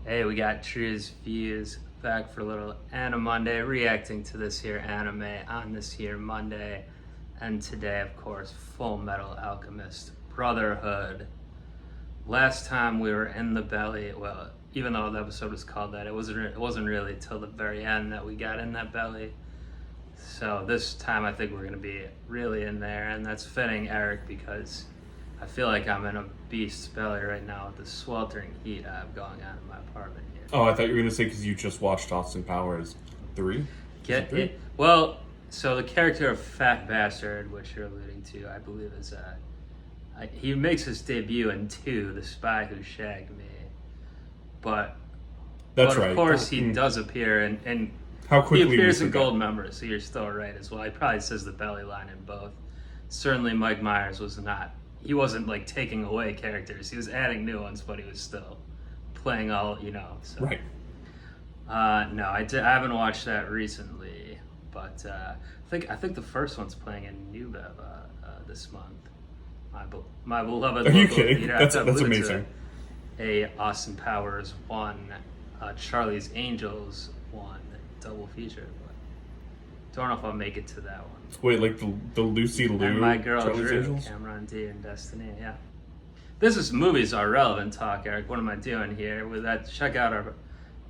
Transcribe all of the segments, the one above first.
Hey, we got Drewz Viewz back for a little AniMonday, reacting to this here anime on this here Monday. And today, of course, Fullmetal Alchemist, Brotherhood. Last time we were in the belly, well, even though the episode was called that, it wasn't really till the very end that we got in that belly. So this time I think we're going to be really in there, and that's fitting, Eric, because I feel like I'm in a beast's belly right now with the sweltering heat I have going on in my apartment here. Oh, I thought you were going to say because you just watched Austin Powers 3? Get it? Well, so the character of Fat Bastard, which you're alluding to, I believe is he makes his debut in 2, The Spy Who Shagged Me. But Right. Of course, he does appear and How quickly he appears in forgot. Gold Member, so you're still right as well. He probably says the belly line in both. Certainly, Mike Myers was not. He wasn't like taking away characters. He was adding new ones, but he was still playing all, So. Right. No, I haven't watched that recently, but I think the first one's playing in New Bev this month. My beloved. Are you local kidding? theater. That's I've alluded amazing. to a Austin Powers 1, Charlie's Angels 1 double feature, but don't know if I'll make it to that one. Wait, like the Lucy Liu And my girl Charlie's Drew, Angels? Cameron D and Destiny, yeah. This is Movies Are Relevant talk, Eric. What am I doing here? With that, check out our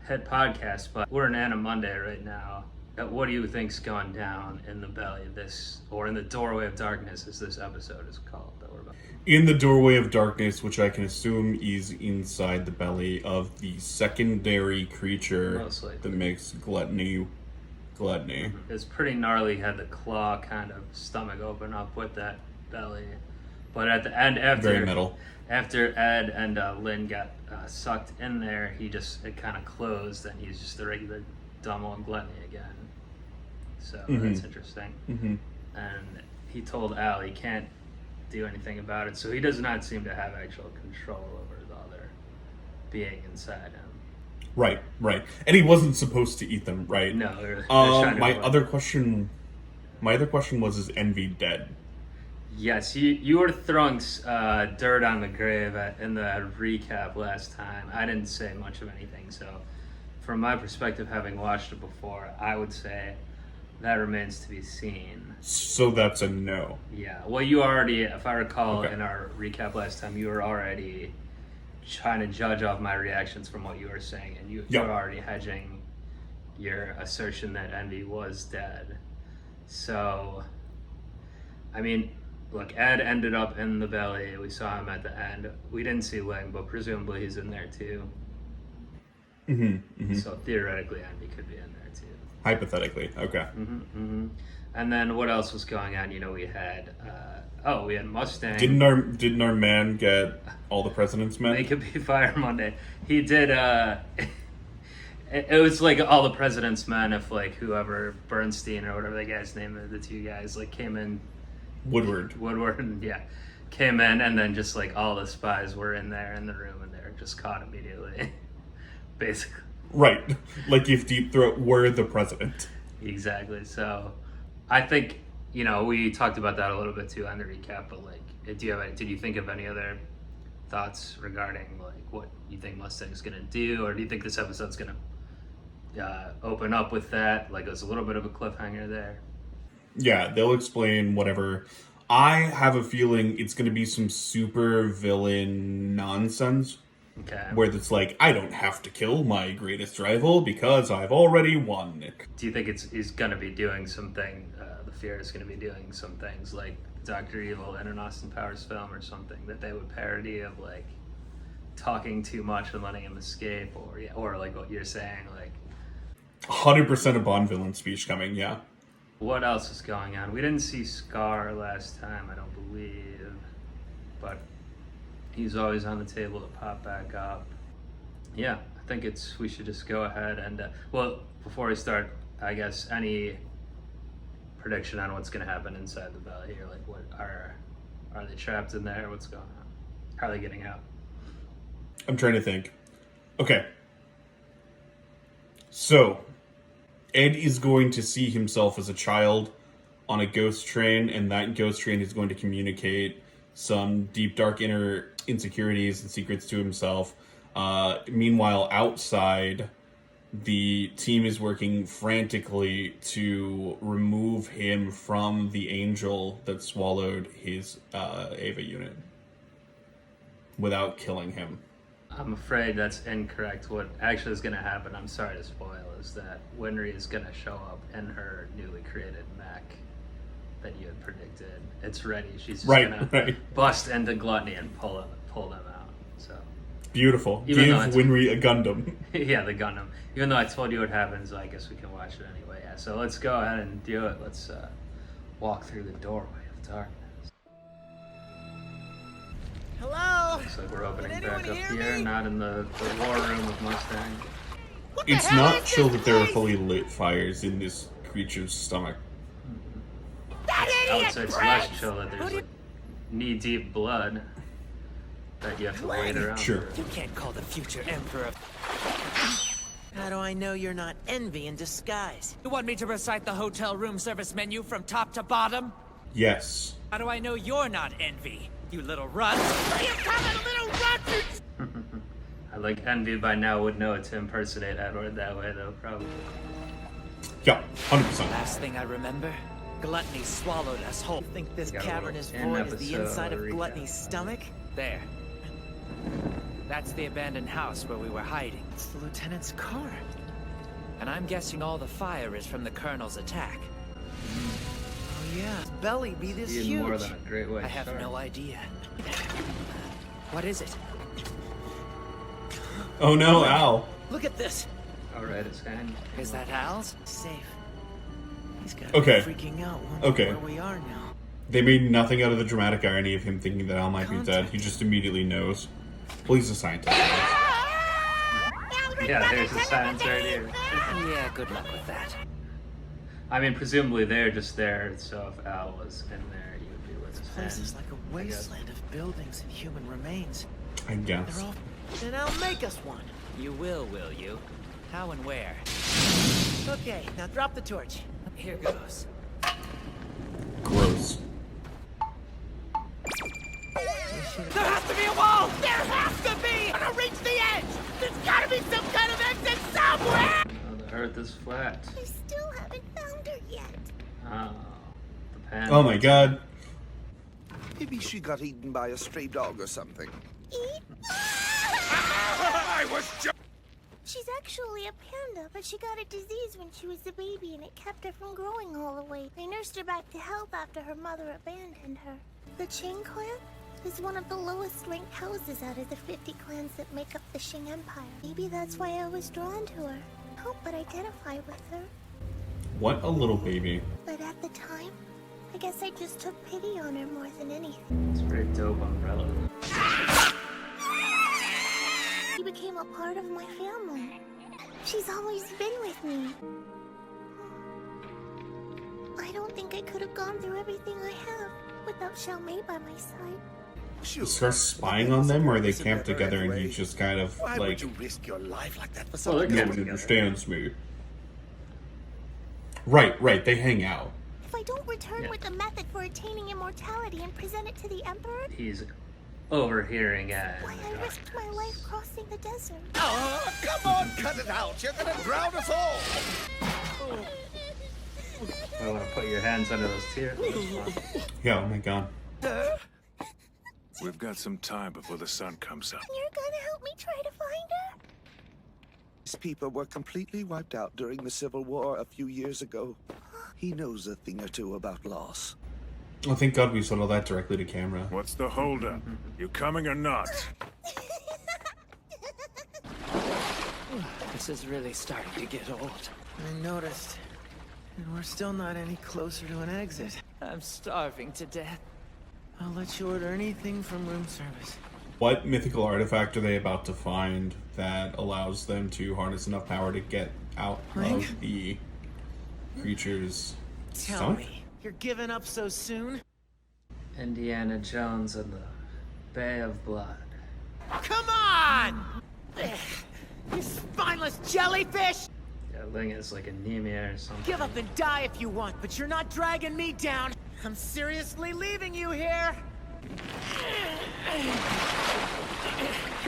head podcast, but we're in AniMonday right now. What do you think's going down in the belly of this, or in the doorway of darkness, as this episode is called, that we're about? In the doorway of darkness, which I can assume is inside the belly of the secondary creature Most likely. that makes gluttony. It's pretty gnarly. Had the claw kind of stomach open up with that belly, but at the end, Very metal. after Ed and Lynn got sucked in there, it kind of closed, and he's just a regular dumb old gluttony again. So that's interesting. Mm-hmm. And he told Al he can't do anything about it, so he does not seem to have actual control over the other being inside him. Right. And he wasn't supposed to eat them, right? No. They're my other question was, is Envy dead? Yes, you were throwing dirt on the grave in the recap last time. I didn't say much of anything, so from my perspective, having watched it before, I would say that remains to be seen. So that's a no. Yeah, well, you already, if I recall, Okay. in our recap last time, you were already trying to judge off my reactions from what you were saying, and you were already hedging your assertion that Envy was dead. So, I mean, look, Ed ended up in the belly. We saw him at the end. We didn't see Ling, but presumably he's in there too. Mm-hmm. So theoretically, Envy could be in there too. Hypothetically, okay. And then what else was going on? We had we had Mustang. Didn't our man get all the president's men? Make it be Fire Monday. He did. It was like all the president's men. If like whoever Bernstein or whatever the guy's name is, the two guys like came in. Woodward, yeah, came in, and then just like all the spies were in there in the room, and they were just caught immediately. Basically. Right, like if Deep Throat were the president. Exactly. So, I think we talked about that a little bit too on the recap. But like, did you think of any other thoughts regarding like what you think Mustang's gonna do, or do you think this episode's gonna open up with that? Like, it was a little bit of a cliffhanger there. Yeah, they'll explain whatever. I have a feeling it's going to be some super villain nonsense. Okay. Where it's like, I don't have to kill my greatest rival because I've already won it. Do you think he's going to be doing something, the Fear is going to be doing some things like Dr. Evil in an Austin Powers film or something that they would parody of, like, talking too much and letting him escape, or like what you're saying, like... 100% a Bond villain speech coming, yeah. What else is going on? We didn't see Scar last time, I don't believe, but he's always on the table to pop back up. Yeah, I think we should just go ahead and, well, before we start, I guess, any prediction on what's going to happen inside the belly here? Like, what are they trapped in there? What's going on? How are they getting out? I'm trying to think. Okay. So, Ed is going to see himself as a child on a ghost train, and that ghost train is going to communicate some deep, dark inner insecurities and secrets to himself. Meanwhile, outside, the team is working frantically to remove him from the angel that swallowed his Ava unit without killing him. I'm afraid that's incorrect. What actually is going to happen, I'm sorry to spoil, is that Winry is going to show up in her newly created mech that you had predicted. It's ready. She's just going to bust into Gluttony and pull them out. So beautiful. Even Give though Winry a Gundam. yeah, the Gundam. Even though I told you what happens, I guess we can watch it anyway. Yeah, so let's go ahead and do it. Let's walk through the doorway of darkness. Hello? Looks like we're opening back up here, not in the war room with Mustang. It's not chill that there are fully lit fires in this creature's stomach. I would say it's less chill that there's like knee-deep blood that you have to wait around. Sure. You can't call the future emperor. How do I know you're not envy in disguise? You want me to recite the hotel room service menu from top to bottom? Yes. How do I know you're not envy, you little runt? Where you coming, little runt? I like Envy by now would know to impersonate Edward that way though, probably. Yeah, 100%. Last thing I remember, Gluttony swallowed us whole. Think this Got a cavernous little void is the in-episode inside of recap. Gluttony's stomach? There. That's the abandoned house where we were hiding. It's the lieutenant's car. And I'm guessing all the fire is from the colonel's attack. Oh yeah, his belly be this Even huge. more than a great way I have no idea. What is it? Oh no, Al. Look at this. Alright, it's hand. Is that Al's? Safe. He's got Okay. freaking out wondering Okay. where we are now. They made nothing out of the dramatic irony of him thinking that Al might be dead. He just immediately knows. Well, he's a scientist. Yeah, there's the science right here. Yeah, good luck with that. I mean, presumably they're just there, so if Al was in there, you would be with his Place hand. is like a wasteland of buildings and human remains. I guess. They're all... Then I'll make us one. You will you? How and where? Okay, now drop the torch. Here goes. Gross. There has to be a wall! There has to be! I'm gonna reach the edge! There's gotta be some kind of exit somewhere! Oh, the earth is flat. I still haven't found her yet. Oh, the pan. Oh my god. Maybe she got eaten by a stray dog or something. Eat? I was just... She's actually a panda, but she got a disease when she was a baby and it kept her from growing all the way. They nursed her back to health after her mother abandoned her. The Qing clan is one of the lowest ranked houses out of the 50 clans that make up the Qing Empire. Maybe that's why I was drawn to her. Hope but identify with her. What a little baby. But at the time, I guess I just took pity on her more than anything. It's a pretty dope umbrella. She became a part of my family. She's always been with me. I don't think I could have gone through everything I have without Xiaomei by my side. He starts spying on them, or they camp together and he's just kind of Why like, would you risk your life like that for Well, someone? they're no camping one together. understands me. Right, they hang out. If I don't return Yeah. with a method for attaining immortality and present it to the Emperor, He's overhearing it. why I risked my life crossing the desert. Oh, come on, cut it out. You're gonna drown us all. I want to put your hands under those tears. Yeah, oh my god. We've got some time before the sun comes up. You're gonna help me try to find her? These people were completely wiped out during the Civil War a few years ago. He knows a thing or two about loss. Oh, thank god we said all that directly to camera. What's the holdup? You coming or not? This is really starting to get old. I noticed. And we're still not any closer to an exit. I'm starving to death. I'll let you order anything from room service. What mythical artifact are they about to find that allows them to harness enough power to get out Link? of the creature's Tell stomach? me, you're giving up so soon? Indiana Jones and the Bay of Blood. Come on! You spineless jellyfish! Yeah, Ling is like anemia or something. Give up and die if you want, but you're not dragging me down. I'm seriously leaving you here.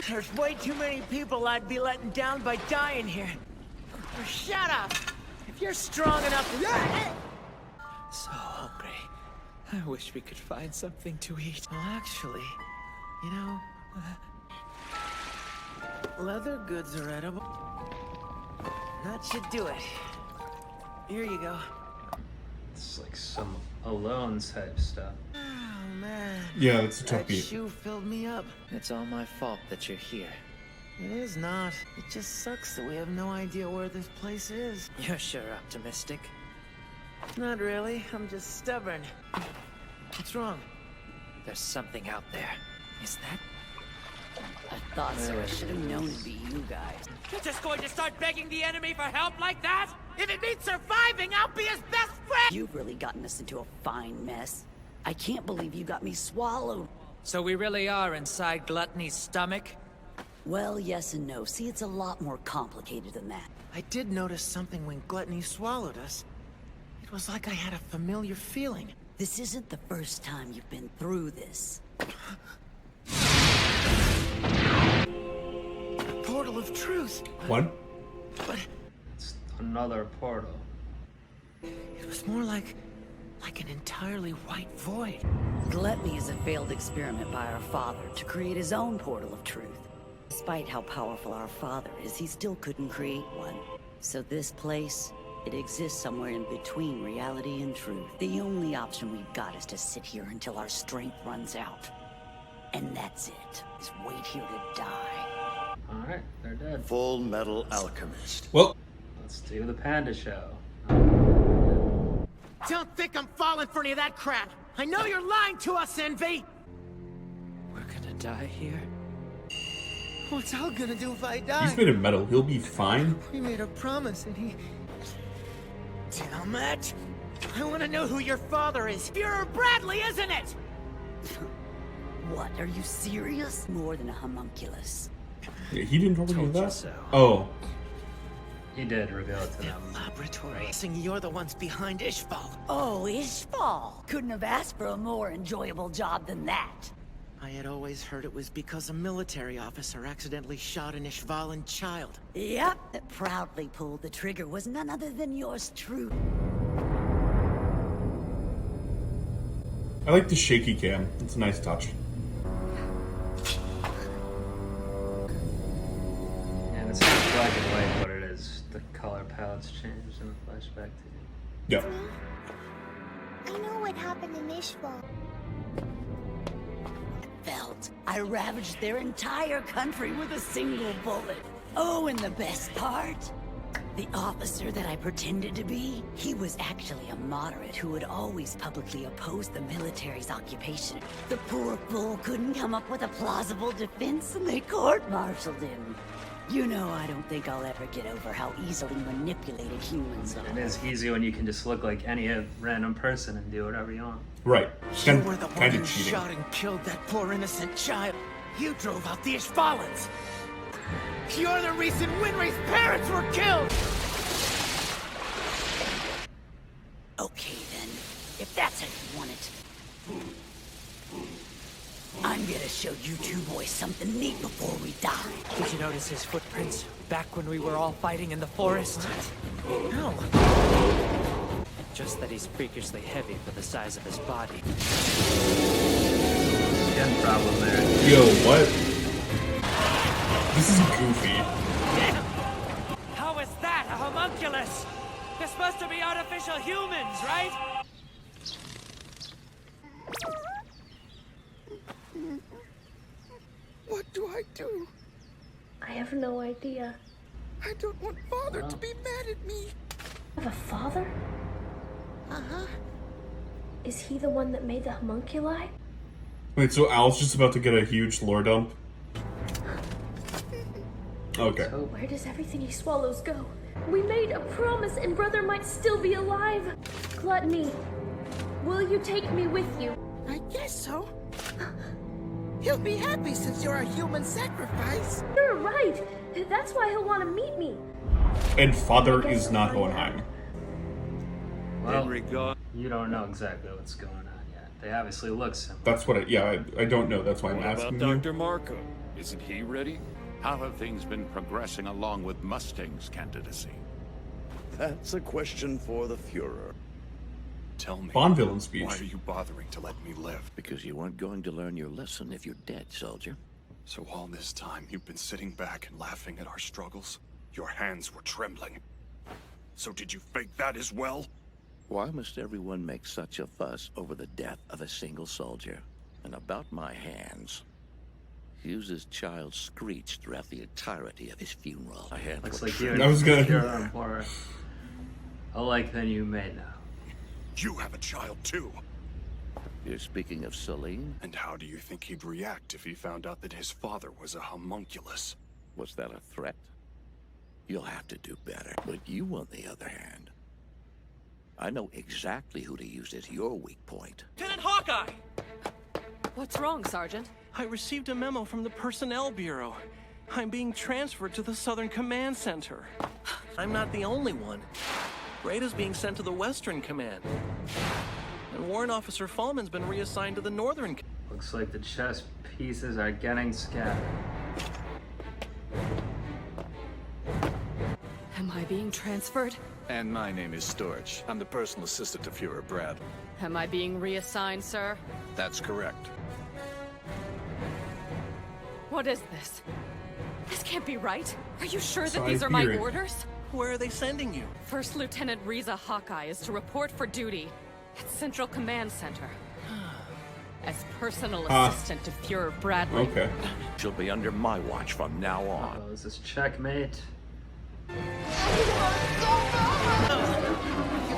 There's way too many people I'd be letting down by dying here. Shut up! If you're strong enough... So hungry. I wish we could find something to eat. Well, actually, you know... leather goods are edible. That should do it. Here you go. It's like some Alone type stuff. Oh, man. Yeah, it's a tough That beat. shoe filled me up. It's all my fault that you're here. It is not. It just sucks that we have no idea where this place is. You're sure optimistic. Not really. I'm just stubborn. What's wrong? There's something out there. Is that? I thought so. I should have known it'd be you guys. You're just going to start begging the enemy for help like that? If it means surviving, I'll be his best friend! You've really gotten us into a fine mess. I can't believe you got me swallowed. So we really are inside Gluttony's stomach? Well, yes and no. See, it's a lot more complicated than that. I did notice something when Gluttony swallowed us. It was like I had a familiar feeling. This isn't the first time you've been through this. The portal of truth. What? But It's another portal. it was more like an entirely white void. Gluttony is a failed experiment by our father to create his own portal of truth. Despite how powerful our father is, he still couldn't create one. So this place, it exists somewhere in between reality and truth. The only option we've got is to sit here until our strength runs out. And that's it. Is wait here to die. Alright, they're dead. Fullmetal Alchemist. Well, Let's do the panda show. Don't think I'm falling for any of that crap. I know you're lying to us, Envy. We're gonna die here? What's Al gonna do if I die? he's made of metal. He'll be fine. We made a promise and he... Damn it! I want to know who your father is. Führer Bradley, isn't it? What, are you serious? More than a homunculus. Yeah, he didn't already do Told you that? so. Oh. He did reveal it to them. Laboratory. Saying you're the ones behind Ishval. Oh, Ishval! Couldn't have asked for a more enjoyable job than that. I had always heard it was because a military officer accidentally shot an Ishvalan child. Yep, that proudly pulled the trigger was none other than yours truly. I like the shaky cam. It's a nice touch. And it's not black and white, but it is. The color palette's changed in the flashback too. Yeah. I know what happened in Ishval. Felt I ravaged their entire country with a single bullet. Oh, and the best part? The officer that I pretended to be, he was actually a moderate who had always publicly opposed the military's occupation. The poor fool couldn't come up with a plausible defense and they court-martialed him. You know, I don't think I'll ever get over how easily manipulated humans It are. is easy when you can just look like any random person and do whatever you want. Right. It's You kind, were the one kind who of cheating. shot and killed that poor innocent child. You drove out the Ishvalans. You're the reason Winry's parents were killed! Okay then, if that's how you want it. I'm gonna show you two boys something neat before we die. Did you notice his footprints back when we were all fighting in the forest? No. Just that he's freakishly heavy for the size of his body. Again, problem there. Yo, what? This is goofy. How is that a homunculus? They're supposed to be artificial humans, right? What do I do? I have no idea. I don't want Father to be mad at me. I have a father? Uh-huh. Is he the one that made the homunculi? Wait, so Al's just about to get a huge lore dump? Okay. Where does everything he swallows go? We made a promise and Brother might still be alive. Gluttony, will you take me with you? I guess so. He'll be happy since you're a human sacrifice. You're right. That's why he'll want to meet me. And Father is not Hohenheim. Well, you don't know exactly what's going on yet. They obviously look similar. That's what I don't know. That's why I'm What asking about you. Dr. Marco? Isn't he ready? How have things been progressing along with Mustang's candidacy? That's a question for the Fuhrer. Tell me, Bond villain speech. why are you bothering to let me live? Because you weren't going to learn your lesson if you're dead, soldier. So all this time you've been sitting back and laughing at our struggles? Your hands were trembling. So did you fake that as well? Why must everyone make such a fuss over the death of a single soldier? And about my hands. Hughes's child screeched throughout the entirety of his funeral. I had Looks what like you I was gonna- you're more alike than you may know. You have a child too. You're speaking of Celine? And how do you think he'd react if he found out that his father was a homunculus? Was that a threat? You'll have to do better. But you, on the other hand, I know exactly who to use as your weak point. Lieutenant Hawkeye! What's wrong, Sergeant? I received a memo from the Personnel Bureau. I'm being transferred to the Southern Command Center. I'm not the only one. Rada's being sent to the Western Command. And Warrant Officer Fallman's been reassigned to the Northern. Looks like the chess pieces are getting scattered. Am I being transferred? And my name is Storch. I'm the personal assistant to Fuhrer Brad. Am I being reassigned, sir? That's correct. What is this? This can't be right. Are you sure So that these I are my hear it. orders? Where are they sending you? First Lieutenant Riza Hawkeye is to report for duty at Central Command Center. As personal assistant to Fuhrer Bradley. Okay. She'll be under my watch from now on. Oh, is this checkmate? You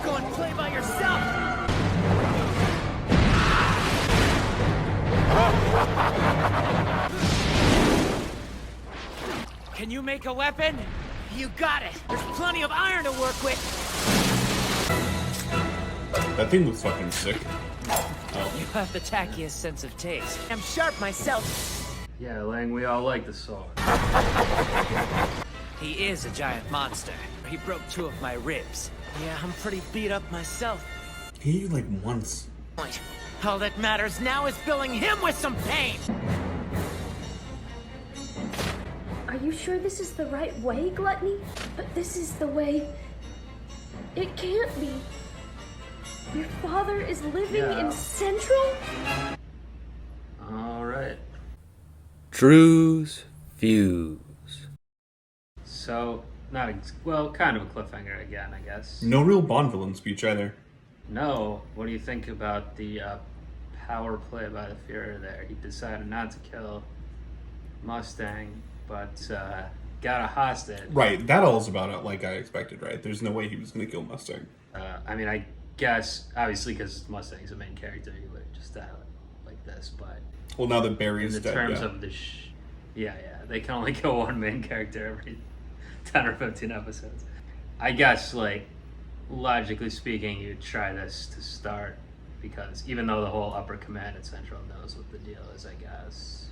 go and play by yourself! Can you make a weapon? You got it! There's plenty of iron to work with! That thing looks fucking sick. You have the tackiest sense of taste. I'm sharp myself. Yeah, Lang, we all like the sword. He is a giant monster. He broke 2 of my ribs. Yeah, I'm pretty beat up myself. He hit you like once. All that matters now is filling him with some pain! Are you sure this is the right way, Gluttony? But this is the way. It can't be. Your father is living in Central? Alright. Drewz Viewz. So, well, kind of a cliffhanger again, I guess. No real Bond villain speech either. No, what do you think about the power play by the Fuhrer there? He decided not to kill Mustang, but got a hostage. Right, that all's about it like I expected, right? There's no way he was going to kill Mustang. I mean, I guess, obviously, because Mustang's a main character, he would just die like this, but... Well, now that Barry's in the dead, terms yeah. of the... yeah, they can only kill one main character every 10 or 15 episodes. I guess, like, logically speaking, you'd try this to start, because even though the whole upper command at Central knows what the deal is, I guess,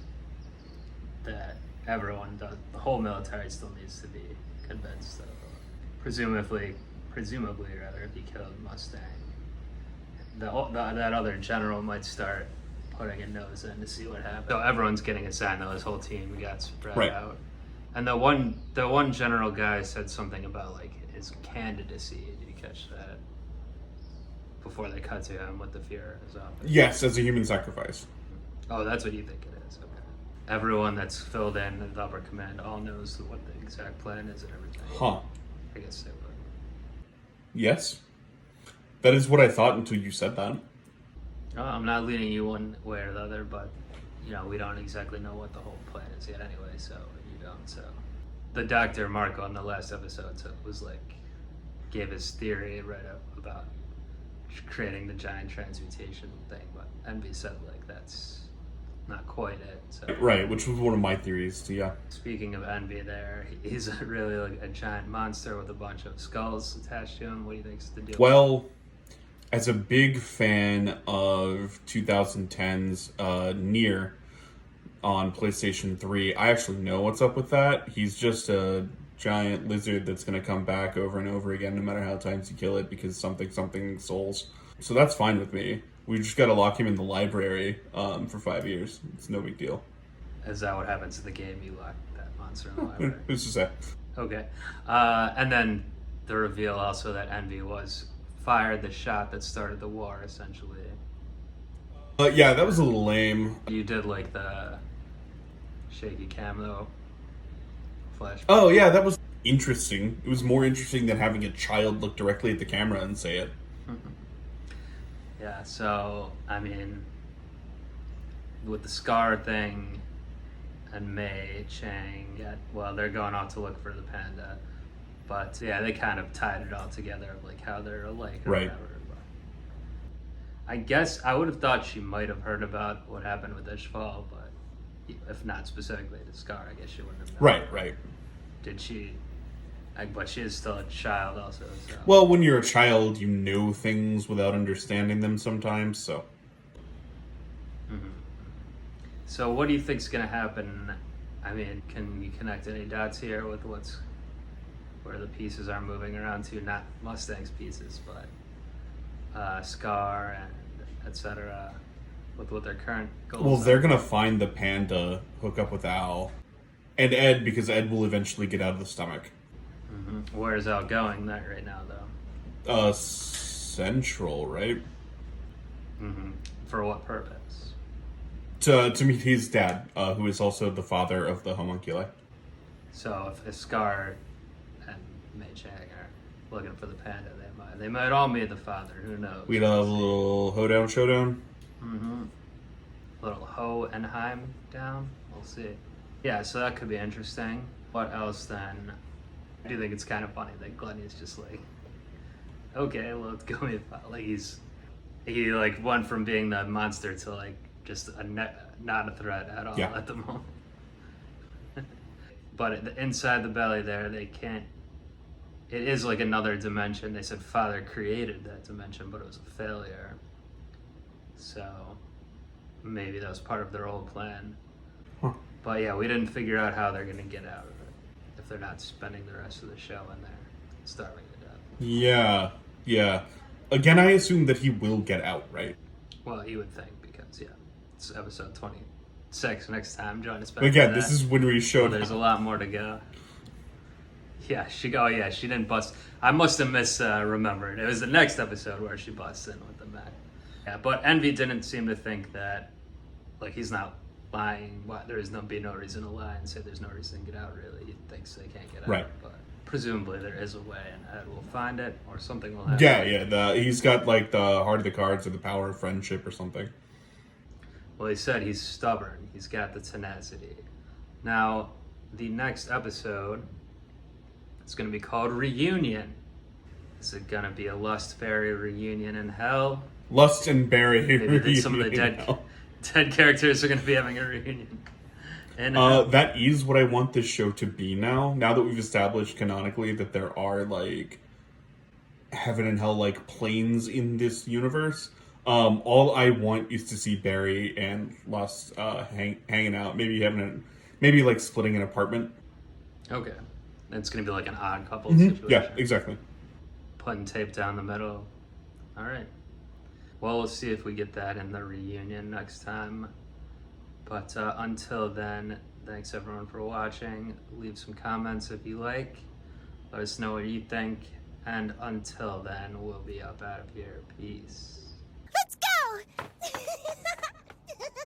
that everyone does, the whole military still needs to be convinced of, presumably rather, if he killed Mustang, that other general might start putting a nose in to see what happens. So everyone's getting assigned, though, his whole team got spread out. And the one general guy said something about like his candidacy. Did you catch that? Before they cut to him with the Fuhrer is up. Yes, as a human sacrifice. Oh, that's what you think it is. Okay. Everyone that's filled in the upper command all knows what the exact plan is and everything. Huh. I guess they would. Yes. That is what I thought until you said that. I'm not leading you one way or the other, but you know, we don't exactly know what the whole plan is yet anyway, so you don't. So the Dr. Marco in the last episode was like, gave his theory right up about creating the giant transmutation thing, but Envy said like that's not quite it. So. Right, which was one of my theories too, yeah. Speaking of Envy there, he's really like a giant monster with a bunch of skulls attached to him. What do you think's the deal? Well, as a big fan of 2010's Nier on PlayStation 3, I actually know what's up with that. He's just a giant lizard that's going to come back over and over again no matter how many times you kill it because something souls. So that's fine with me. We just got to lock him in the library for 5 years. It's no big deal. Is that what happens in the game? You lock that monster in the library? It's just that. Okay. And then the reveal also that Envy fired the shot that started the war, essentially. Yeah, that was a little lame. You did like the shaky cam, though. Flash. Oh, yeah, that was interesting. It was more interesting than having a child look directly at the camera and say it. Yeah, so, I mean, with the Scar thing and Mei, Chang, well, they're going out to look for the panda. But, yeah, they kind of tied it all together, like how they're alike or right. whatever. I guess I would have thought she might have heard about what happened with Ishval, but if not specifically to Scar, I guess she wouldn't have known. Right. Did she? But she is still a child also. So. Well, when you're a child, you know things without understanding them sometimes, so. Mm-hmm. So what do you think's going to happen? I mean, can you connect any dots here with where the pieces are moving around to? Not Mustang's pieces, but Scar and etc. with what their current goals Well, are. they're gonna find the panda, hook up with Al, and Ed, because Ed will eventually get out of the stomach. Mm-hmm. Where's Al going right now, though? Central, right? Mm-hmm. For what purpose? To meet his dad, who is also the father of the homunculi. So if Scar and Mei Chang are looking for the panda, they might all meet the father. Who knows? We'd have a little hoedown showdown. Mm-hmm. Little Hohenheim down. We'll see. Yeah, so that could be interesting. What else then? I do think it's kind of funny that Glenny's just like, okay, let's go with like he like went from being the monster to like just not a threat at all at the moment. But inside the belly there, they can't. It is like another dimension. They said Father created that dimension, but it was a failure. So maybe that was part of their old plan. Huh. But yeah, we didn't figure out how they're gonna get out of it if they're not spending the rest of the show in there starving to death. Yeah. Again, I assume that he will get out, right? Well, you would think, because it's episode 26 next time. Join us back. Again, this is when we showed. There's a lot more to go. Yeah, she didn't bust. I must have misremembered. It was the next episode where she busts in with the mech. Yeah, but Envy didn't seem to think that, like, he's not lying. There is no reason to lie and say there's no reason to get out, really. He thinks they can't get out. Right. But presumably there is a way, and Ed will find it, or something will happen. Yeah. He's got, like, the heart of the cards or the power of friendship or something. Well, he said he's stubborn. He's got the tenacity. Now, the next episode, it's going to be called Reunion. Is it going to be a Lustberry reunion in hell? Lust and Berry Maybe some of the dead characters are going to be having a reunion. And that is what I want this show to be now. Now that we've established canonically that there are, like, heaven and hell, like, planes in this universe. All I want is to see Barry and Lust hanging out. Maybe like splitting an apartment. Okay. It's going to be like an odd couple situation. Yeah, exactly. Putting tape down the middle. All right. Well, we'll see if we get that in the reunion next time. But until then, thanks everyone for watching. Leave some comments if you like. Let us know what you think. And until then, we'll be up out of here. Peace.